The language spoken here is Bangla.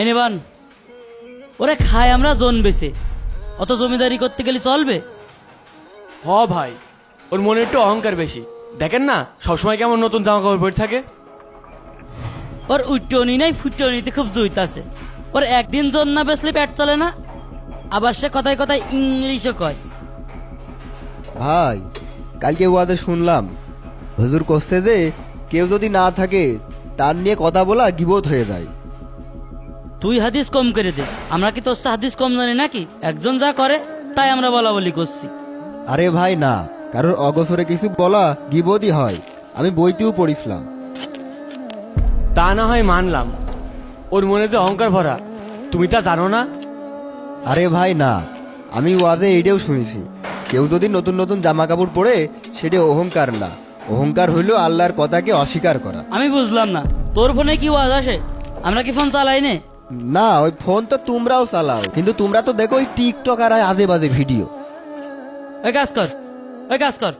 এনিবান ওরে খায় আমরা জন বেছে, অত জমিদারি করতে গেলে চলবে? হ ভাই, ওর মনে একটু অহংকার বেশি। দেখেন না সবসময় কেমন নতুন জামা কাপড় পরে থাকে। ওর উট্টনি নাই ফুটনিতে খুব জুইত আছে। ওর একদিন জন না বেচলে পেট চলে না, আবার সে কথায় কথায় ইংলিশও কয়। ভাই, কালকে ওয়াদে শুনলাম হুজুর করছে যে কেউ যদি না থাকে তার নিয়ে কথা বলা গিবত হয়ে যায়। তুই হাদিস কম করে দে, আমরা কি তোর চেয়ে হাদিস কম জানি নাকি? একজন যা করে তাই আমরা বলা বলি করছি। আরে ভাই না, কারোর অগোচরে কিছু বলা গিবতই হয়, আমি বইতেও পড়িছিলাম। তা না হয় মানলাম, ওর মনে যে অহংকার ভরা, তুমি তা জানো না? আরে ভাই না, আমি ওয়াজে এইটাও শুনেছি, কেউ যদি নতুন নতুন জামা কাপড় পরে সেটা অহংকার না, অহংকার হইল আল্লাহর কথাকে অস্বীকার করা। আমি বুঝলাম না, তোর ফোনে কি ওয়াজ আসে? আমরা কি ফোন চালাই নে? না, ওই ফোন তো তোমরাও চালাও, কিন্তু তোমরা তো দেখো ওই টিকটক আর আজে বাজে ভিডিও। ওই কাজ কর, ওই কাজ কর।